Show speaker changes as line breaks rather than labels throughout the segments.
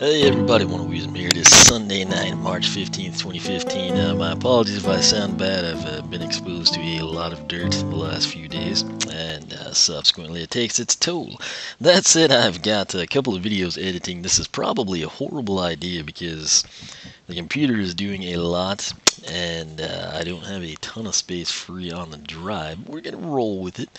Hey everybody, Fwiw here. It is Sunday night, March 15th, 2015. My apologies if I sound bad. I've been exposed to a lot of dirt the last few days, and subsequently it takes its toll. That said, I've got a couple of videos editing. This is probably a horrible idea because the computer is doing a lot, and I don't have a ton of space free on the drive. We're going to roll with it.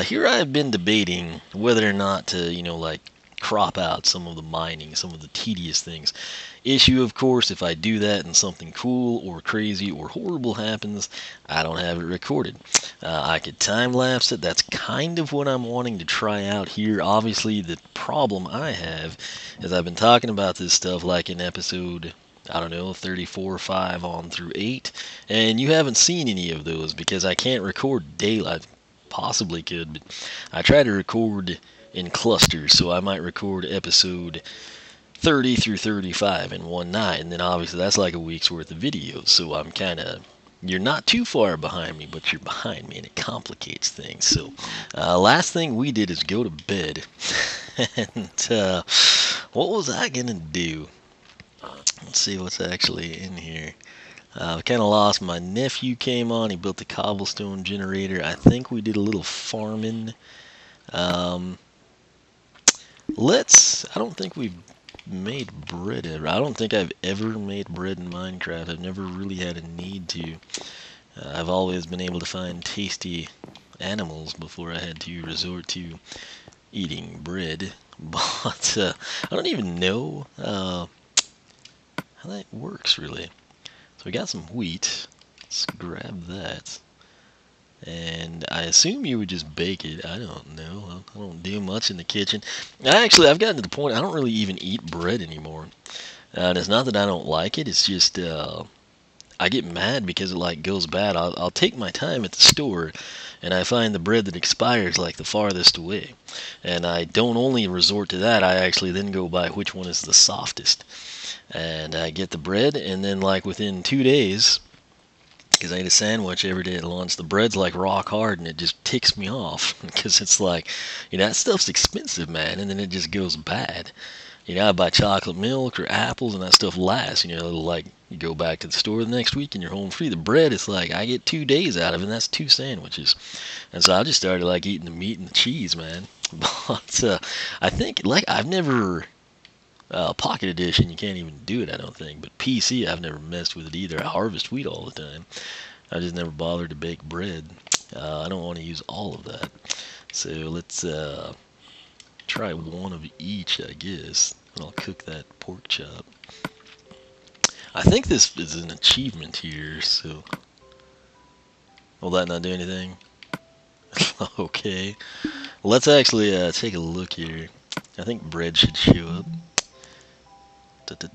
Here I've been debating whether or not to, crop out some of the mining, some of the tedious things. Issue, of course, if I do that and something cool or crazy or horrible happens, I don't have it recorded. I could time lapse it. That's kind of what I'm wanting to try out here. Obviously, the problem I have is I've been talking about this stuff like in episode, I don't know, 34, 5 on through 8, and you haven't seen any of those because I can't record daily. I possibly could, but I try to record in clusters, so I might record episode 30 through 35 in one night, and then obviously that's like a week's worth of videos, so I'm kind of, you're not too far behind me, but you're behind me, and it complicates things. So last thing we did is go to bed, and what was I gonna do? Let's see what's actually in here. I kind of lost. My nephew came on, he built the cobblestone generator. I think we did a little farming. I don't think we've made bread ever. I don't think I've ever made bread in Minecraft. I've never really had a need to. I've always been able to find tasty animals before I had to resort to eating bread. But I don't even know how that works, really. So we got some wheat. Let's grab that. And I assume you would just bake it. I don't know. I don't do much in the kitchen. I've gotten to the point I don't really even eat bread anymore. And it's not that I don't like it. It's just I get mad because it goes bad. I'll take my time at the store, and I find the bread that expires like the farthest away. And I don't only resort to that. I actually then go by which one is the softest. And I get the bread, and then within 2 days, because I eat a sandwich every day at lunch, the bread's rock hard, and it just ticks me off because it's that stuff's expensive, man, and then it just goes bad. I buy chocolate milk or apples, and that stuff lasts. You go back to the store the next week and you're home free. The bread, it's I get 2 days out of it, and that's 2 sandwiches. And so I just started eating the meat and the cheese, man. But I think I've never. Pocket Edition, you can't even do it, I don't think. But PC, I've never messed with it either. I harvest wheat all the time. I just never bothered to bake bread. I don't want to use all of that. So let's try one of each, I guess. And I'll cook that pork chop. I think this is an achievement here, so... Will that not do anything? Okay. Well, let's actually take a look here. I think bread should show up.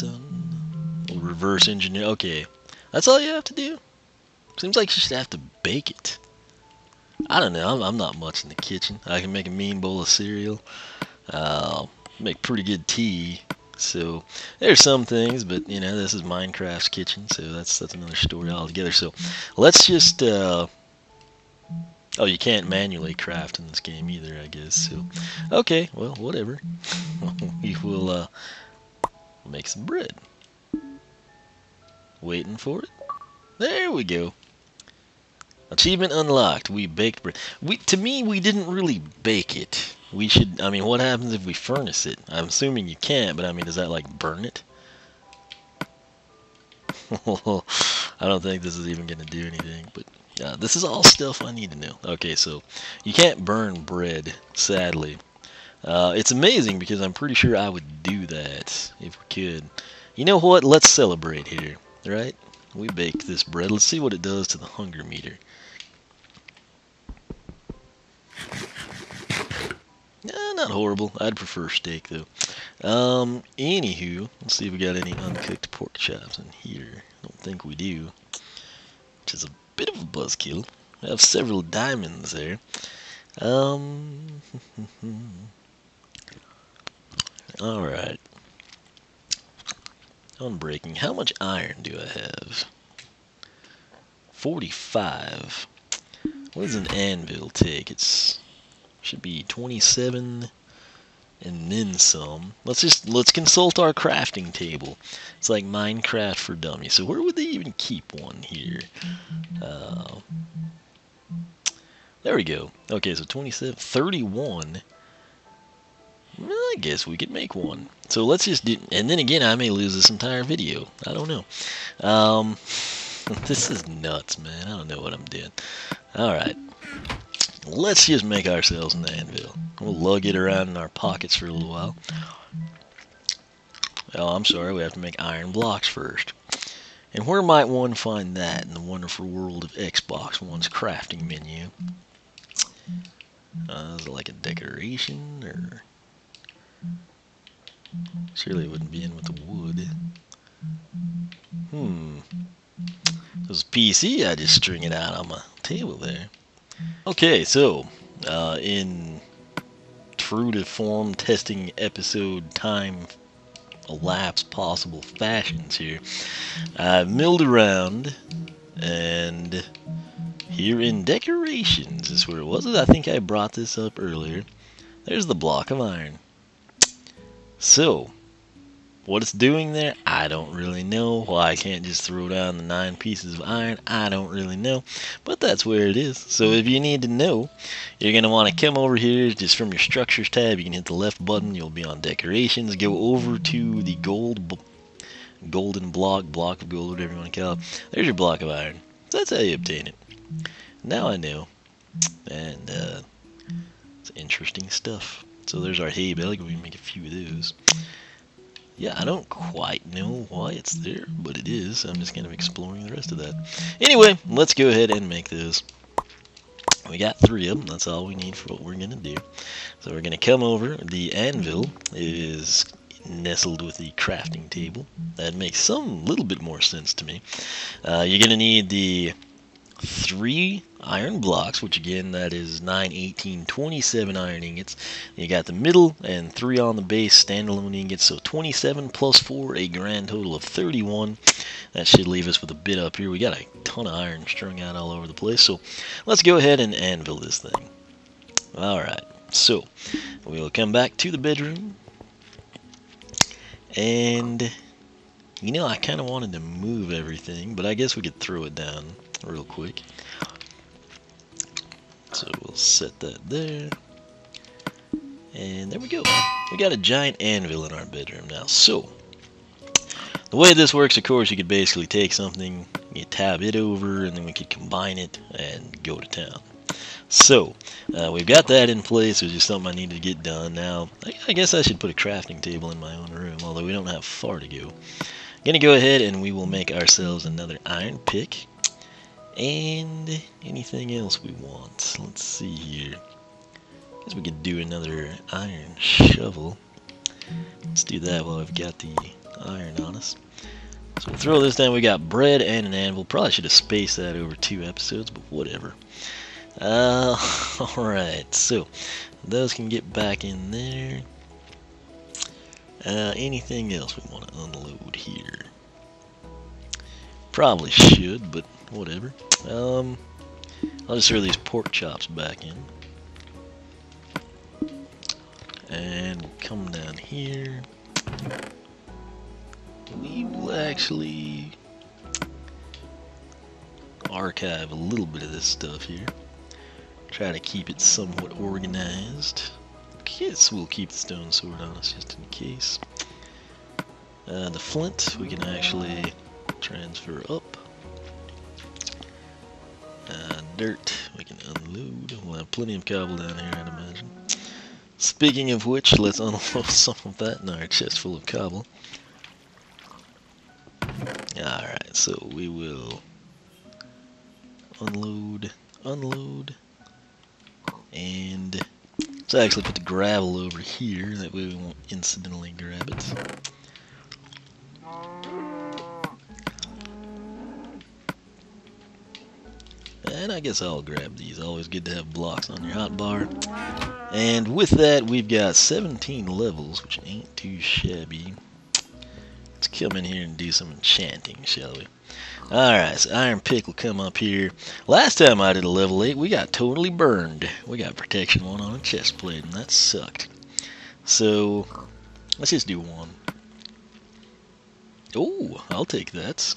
We'll reverse engineer. Okay, that's all you have to do. Seems like you should have to bake it. I don't know. I'm not much in the kitchen. I can make a mean bowl of cereal. Make pretty good tea. So there's some things, but this is Minecraft's kitchen, so that's another story altogether. So let's just. Oh, you can't manually craft in this game either, I guess. So okay, well, whatever. We will. Make some bread. Waiting for it. There we go. Achievement unlocked. We baked bread. To me, we didn't really bake it. We should. I mean, what happens if we furnace it? I'm assuming you can't, but I mean, does that burn it? I don't think this is even gonna do anything. But this is all stuff I need to know. Okay, so you can't burn bread, sadly. It's amazing because I'm pretty sure I would do that if we could. You know what? Let's celebrate here, right? We baked this bread. Let's see what it does to the hunger meter. Not horrible. I'd prefer steak, though. Anywho, let's see if we got any uncooked pork chops in here. I don't think we do, which is a bit of a buzzkill. I have several diamonds there. Alright. Unbreaking. How much iron do I have? 45. What does an anvil take? Should be 27 and then some. Let's consult our crafting table. It's like Minecraft for Dummies. So where would they even keep one here? There we go. Okay, so 27, 31. Well, I guess we could make one. So let's just do, and then again, I may lose this entire video. I don't know. This is nuts, man. I don't know what I'm doing. Alright. Let's just make ourselves an anvil. We'll lug it around in our pockets for a little while. Oh, I'm sorry, we have to make iron blocks first. And where might one find that in the wonderful world of Xbox One's crafting menu? Is it like a decoration, or... Surely it wouldn't be in with the wood. This PC, I just string it out on my table there. Okay, so in true to form testing episode time elapse possible fashions here, I've milled around, and here in decorations is where it was. I think I brought this up earlier. There's the block of iron. So what it's doing there, I don't really know. Why I can't just throw down the 9 pieces of iron, I don't really know. But that's where it is. So if you need to know, you're going to want to come over here, just from your structures tab, you can hit the left button, you'll be on decorations, go over to the golden block of gold, whatever you want to call it. There's your block of iron. So that's how you obtain it. Now I know. And it's interesting stuff. So there's our hay bale. We can make a few of those. Yeah, I don't quite know why it's there, but it is. I'm just kind of exploring the rest of that. Anyway, let's go ahead and make those. We got 3 of them. That's all we need for what we're going to do. So we're going to come over. The anvil is nestled with the crafting table. That makes some little bit more sense to me. You're going to need the 3 iron blocks, which again, that is 9, 18, 27 iron ingots. You got the middle and 3 on the base standalone ingots, so 27 plus 4, a grand total of 31. That should leave us with a bit up here. We got a ton of iron strung out all over the place, so let's go ahead and anvil this thing. Alright, so we'll come back to the bedroom, and you know, I kind of wanted to move everything, but I guess we could throw it down real quick. So we'll set that there. And there we go. We got a giant anvil in our bedroom now. So the way this works, of course, you could basically take something, you tab it over, and then we could combine it and go to town. So we've got that in place. It was just something I needed to get done. Now I guess I should put a crafting table in my own room, although we don't have far to go. Gonna go ahead and we will make ourselves another iron pick and anything else we want. Let's see here. Guess we could do another iron shovel. Let's do that while we've got the iron on us. So we'll throw this down. We got bread and an anvil. Probably should have spaced that over 2 episodes, but whatever. Alright, so those can get back in there. Anything else we want to unload here? Probably should, but whatever. I'll just throw these pork chops back in. And we'll come down here. We will actually archive a little bit of this stuff here. Try to keep it somewhat organized. Guess we'll keep the stone sword on us just in case. The flint we can actually transfer up. Dirt we can unload. We'll have plenty of cobble down here, I'd imagine. Speaking of which, let's unload some of that in our chest full of cobble. Alright, so we will unload, and let's actually put the gravel over here, that way we won't incidentally grab it. And I guess I'll grab these. Always good to have blocks on your hotbar. And with that, we've got 17 levels, which ain't too shabby. Let's come in here and do some enchanting, shall we? Alright, so iron pick will come up here. Last time I did a level 8, we got totally burned. We got protection 1 on a chest plate, and that sucked. So let's just do one. Oh, I'll take that.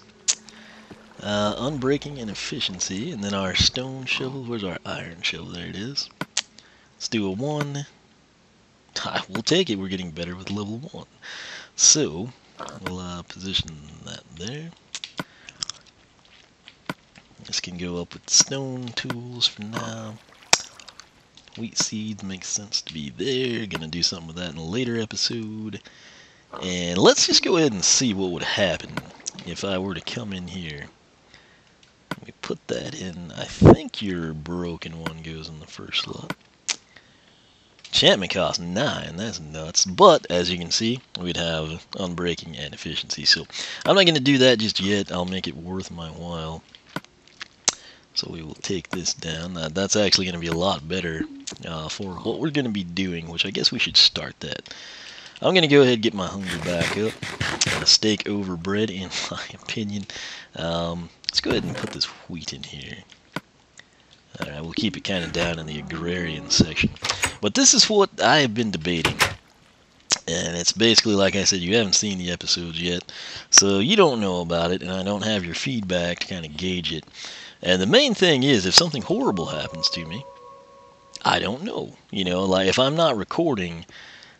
Unbreaking and efficiency, and then our stone shovel. Where's our iron shovel? There it is. Let's do a 1. We'll take it. We're getting better with level 1. So we'll position that there. This can go up with stone tools for now. Wheat seeds makes sense to be there. Gonna do something with that in a later episode. And let's just go ahead and see what would happen if I were to come in here. Let me put that in. I think your broken one goes in the first slot. Enchantment cost 9. That's nuts. But as you can see, we'd have unbreaking and efficiency. So I'm not going to do that just yet. I'll make it worth my while. So we will take this down. That's actually going to be a lot better for what we're going to be doing, which I guess we should start that. I'm going to go ahead and get my hunger back up. Steak over bread, in my opinion. Let's go ahead and put this wheat in here. Alright, we'll keep it kind of down in the agrarian section. But this is what I have been debating. And it's basically, like I said, you haven't seen the episodes yet. So you don't know about it, and I don't have your feedback to kind of gauge it. And the main thing is, if something horrible happens to me, I don't know. You know, like if I'm not recording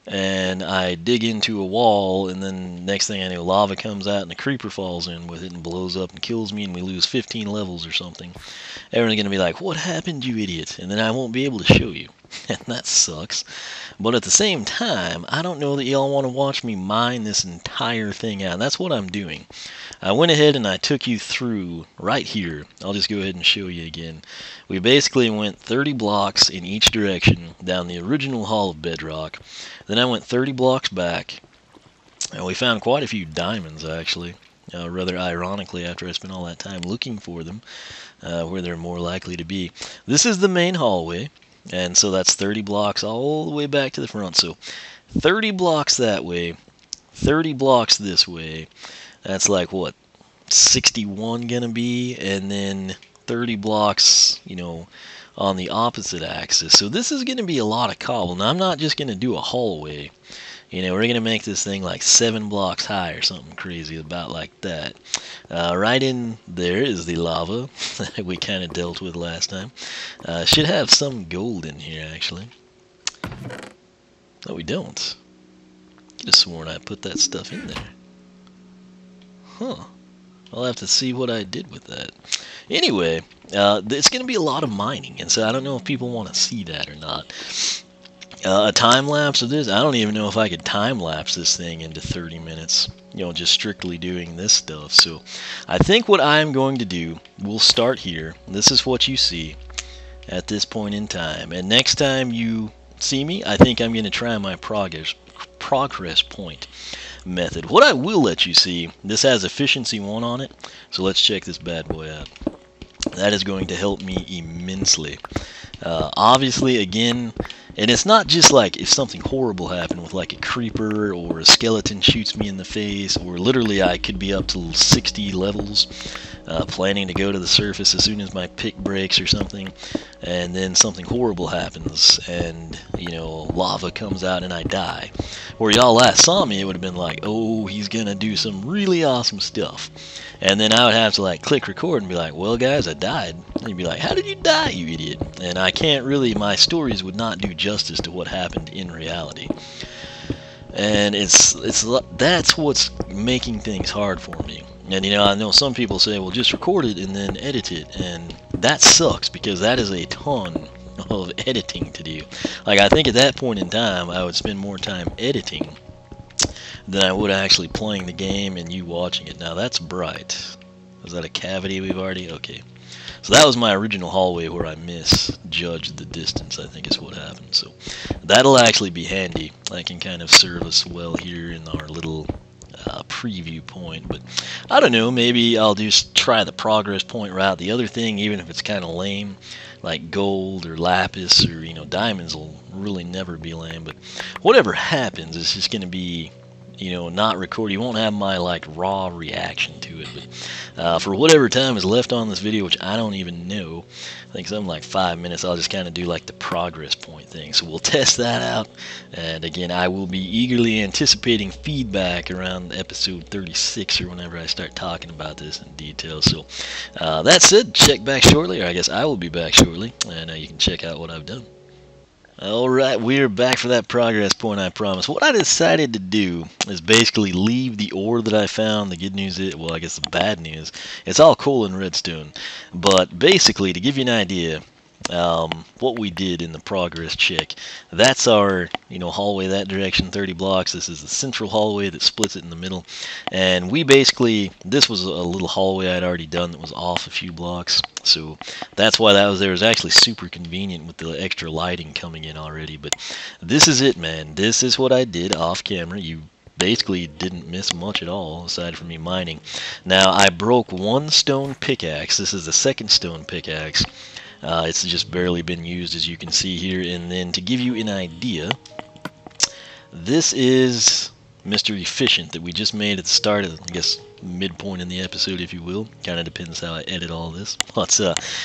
and I dig into a wall and then next thing I know lava comes out and a creeper falls in with it and blows up and kills me and we lose 15 levels or something, everyone's going to be like, what happened, you idiot? And then I won't be able to show you. And that sucks. But at the same time, I don't know that y'all want to watch me mine this entire thing out. And that's what I'm doing. I went ahead and I took you through right here. I'll just go ahead and show you again. We basically went 30 blocks in each direction down the original Hall of Bedrock. Then I went 30 blocks back. And we found quite a few diamonds, actually. Rather ironically, after I spent all that time looking for them, where they're more likely to be. This is the main hallway. And so that's 30 blocks all the way back to the front. So 30 blocks that way, 30 blocks this way. That's like, what, 61 gonna be? And then 30 blocks, you know, on the opposite axis. So this is gonna be a lot of cobble. Now, I'm not just gonna do a hallway. You know, we're going to make this thing like 7 blocks high or something crazy about like that. Right in there is the lava that we kind of dealt with last time. Should have some gold in here, actually. No, we don't. Could have sworn I put that stuff in there. Huh. I'll have to see what I did with that. Anyway, it's going to be a lot of mining, and so I don't know if people want to see that or not. A time-lapse of this, I don't even know if I could time-lapse this thing into 30 minutes, you know, just strictly doing this stuff. So I think what I'm going to do, we'll start here. This is what you see at this point in time. And next time you see me, I think I'm going to try my progress point method. What I will let you see, this has efficiency 1 on it, so let's check this bad boy out. That is going to help me immensely. Obviously, again, and it's not just like if something horrible happened with like a creeper or a skeleton shoots me in the face, or literally I could be up to 60 levels planning to go to the surface as soon as my pick breaks or something, and then something horrible happens and, you know, lava comes out and I die. Where y'all last saw me, it would have been like, oh, he's gonna do some really awesome stuff. And then I would have to like click record and be like, well guys, I died. And you'd be like, how did you die, you idiot? And I can't really, my stories would not do justice to what happened in reality. And that's what's making things hard for me. And you know, I know some people say, well, just record it and then edit it. And that sucks because that is a ton of editing to do. Like, I think at that point in time, I would spend more time editing than I would actually playing the game and you watching it. Now that's bright. Is that a cavity we've already? Okay. So that was my original hallway where I misjudged the distance, I think is what happened. So that'll actually be handy. That can kind of serve us well here in our little preview point. But I don't know, maybe I'll just try the progress point route. The other thing, even if it's kind of lame, like gold or lapis or, you know, diamonds will really never be lame. But whatever happens, it's just going to be not record. You won't have my like raw reaction to it. But for whatever time is left on this video, which I don't even know, I think something like 5 minutes, I'll just kind of do like the progress point thing. So we'll test that out. And again, I will be eagerly anticipating feedback around episode 36 or whenever I start talking about this in detail. So that said, check back shortly, or I guess I will be back shortly, and you can check out what I've done. Alright, we're back for that progress point, I promise. What I decided to do is basically leave the ore that I found. The good news is, well, I guess the bad news, it's all coal and redstone. But basically, to give you an idea, what we did in the progress check, that's our, hallway that direction, 30 blocks. This is the central hallway that splits it in the middle. And we basically, this was a little hallway I'd already done that was off a few blocks. So that's why that was there. It was actually super convenient with the extra lighting coming in already. But this is it, man. This is what I did off camera. You basically didn't miss much at all aside from me mining. Now, I broke one stone pickaxe. This is the second stone pickaxe. It's just barely been used, as you can see here. And then to give you an idea, this is Mr. Efficient that we just made at the start of, I guess, midpoint in the episode, if you will. Kind of depends how I edit all this. But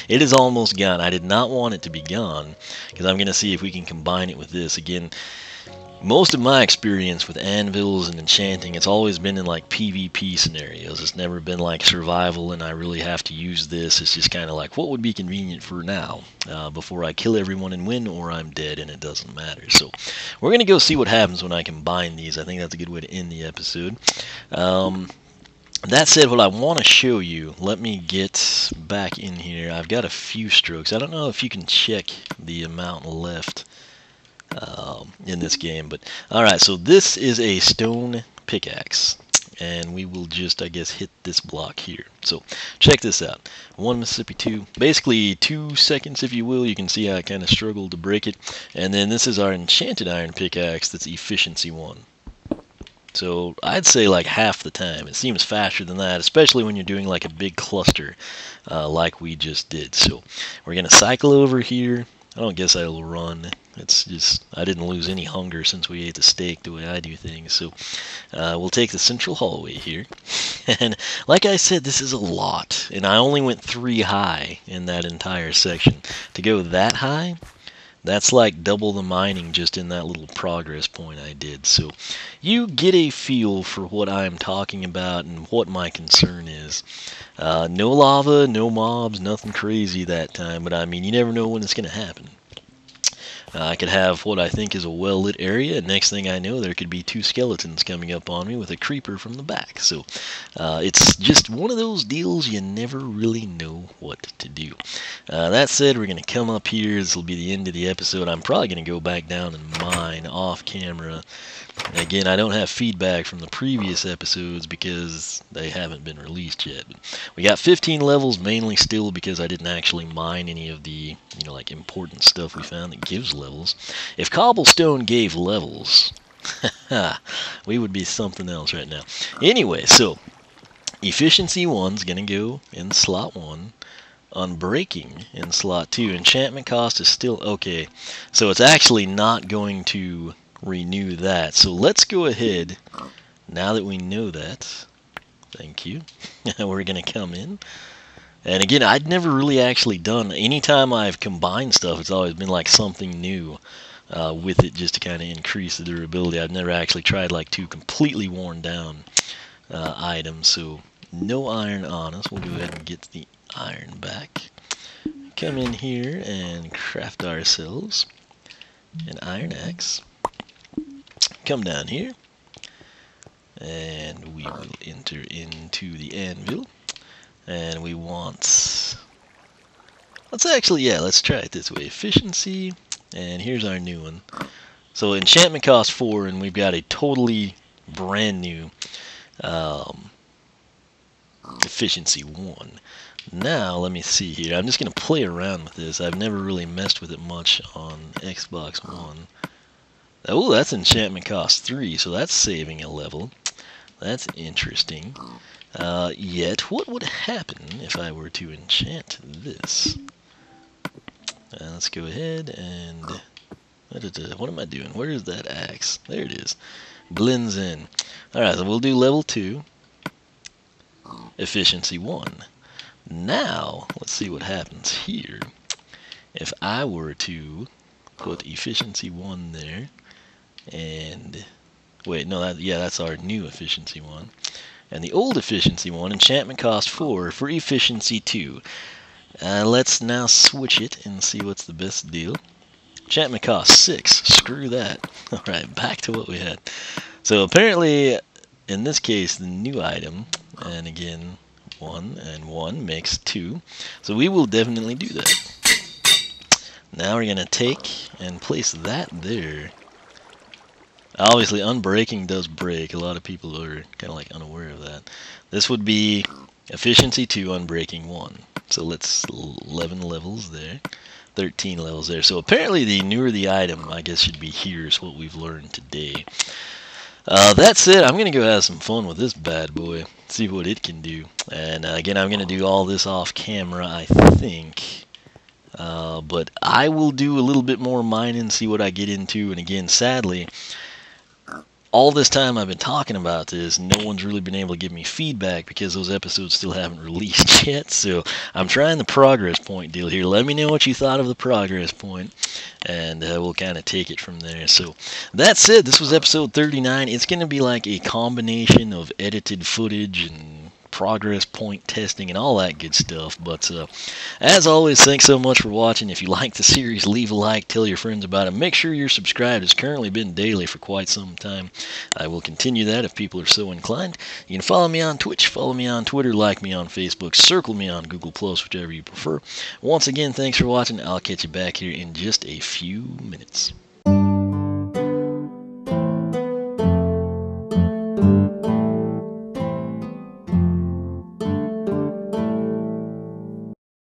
it is almost gone. I did not want it to be gone, because I'm going to see if we can combine it with this. Again, most of my experience with anvils and enchanting, it's always been in like PvP scenarios. It's never been like survival and I really have to use this. It's just kind of like what would be convenient for now before I kill everyone and win, or I'm dead and it doesn't matter. So we're going to go see what happens when I combine these. I think that's a good way to end the episode. That said, what I want to show you, let me get back in here. I've got a few strokes. I don't know if you can check the amount left in this game, but alright, so this is a stone pickaxe, and we will just, I guess, hit this block here. So check this out. 1 Mississippi 2, basically 2 seconds, if you will. You can see how I kind of struggled to break it. And then this is our enchanted iron pickaxe, that's efficiency 1. So I'd say like half the time. It seems faster than that, especially when you're doing like a big cluster like we just did. So we're going to cycle over here. I don't guess I will run. It's just, I didn't lose any hunger since we ate the steak the way I do things. So we'll take the central hallway here. And like I said, this is a lot. And I only went 3 high in that entire section. To go that high, that's like double the mining just in that little progress point I did. So you get a feel for what I'm talking about and what my concern is. No lava, no mobs, nothing crazy that time. But I mean, you never know when it's going to happen. I could have what I think is a well-lit area, and next thing I know, there could be 2 skeletons coming up on me with a creeper from the back. So it's just one of those deals you never really know what to do. That said, we're going to come up here. This will be the end of the episode. I'm probably going to go back down and mine off camera. Again, I don't have feedback from the previous episodes because they haven't been released yet. But we got 15 levels, mainly still because I didn't actually mine any of the, like important stuff we found that gives levels. If cobblestone gave levels, we would be something else right now. Anyway, so efficiency 1's going to go in slot 1. Unbreaking in slot 2. Enchantment cost is still okay. So it's actually not going to renew that. So let's go ahead, now that we know that, thank you, we're going to come in. And again, I'd never really actually done, anytime I've combined stuff, it's always been like something new with it just to kind of increase the durability. I've never actually tried like 2 completely worn down items. So no iron on us. We'll go ahead and get the iron back. Come in here and craft ourselves an iron axe. Come down here, and we will enter into the anvil, and we want, let's try it this way, efficiency, and here's our new one. So enchantment costs 4, and we've got a totally brand new efficiency 1. Now, let me see here, I'm just going to play around with this. I've never really messed with it much on Xbox One. Oh, that's enchantment cost 3, so that's saving a level. That's interesting. Yet, what would happen if I were to enchant this? Let's go ahead and... What am I doing? Where is that axe? There it is. blends in. Alright, so we'll do level 2, efficiency 1. Now, let's see what happens here. If I were to put efficiency 1 there, and wait, no, that's our new efficiency 1. And the old efficiency 1, enchantment cost 4 for efficiency 2. Let's now switch it and see what's the best deal. Enchantment cost 6. Screw that. Alright, back to what we had. So apparently, in this case, the new item, and again, 1 and 1 makes 2. So we will definitely do that. Now we're going to take and place that there. Obviously, unbreaking does break. A lot of people are kind of like unaware of that. This would be efficiency 2, unbreaking 1. So let's 11 levels there, 13 levels there. So apparently the newer the item, I guess, should be here is what we've learned today. That's it. I'm going to go have some fun with this bad boy, see what it can do. And again, I'm going to do all this off camera, I think. But I will do a little bit more mining, see what I get into. And again, sadly, all this time I've been talking about this, no one's really been able to give me feedback because those episodes still haven't released yet. So I'm trying the progress point deal here. Let me know what you thought of the progress point, and we'll kind of take it from there. So that's it. This was episode 39. It's going to be like a combination of edited footage and progress point testing and all that good stuff. But as always, thanks so much for watching. If you like the series, leave a like, tell your friends about it. Make sure you're subscribed. It's currently been daily for quite some time. I will continue that if people are so inclined. You can follow me on Twitch, follow me on Twitter, like me on Facebook, circle me on Google+, whichever you prefer. Once again, thanks for watching. I'll catch you back here in just a few minutes.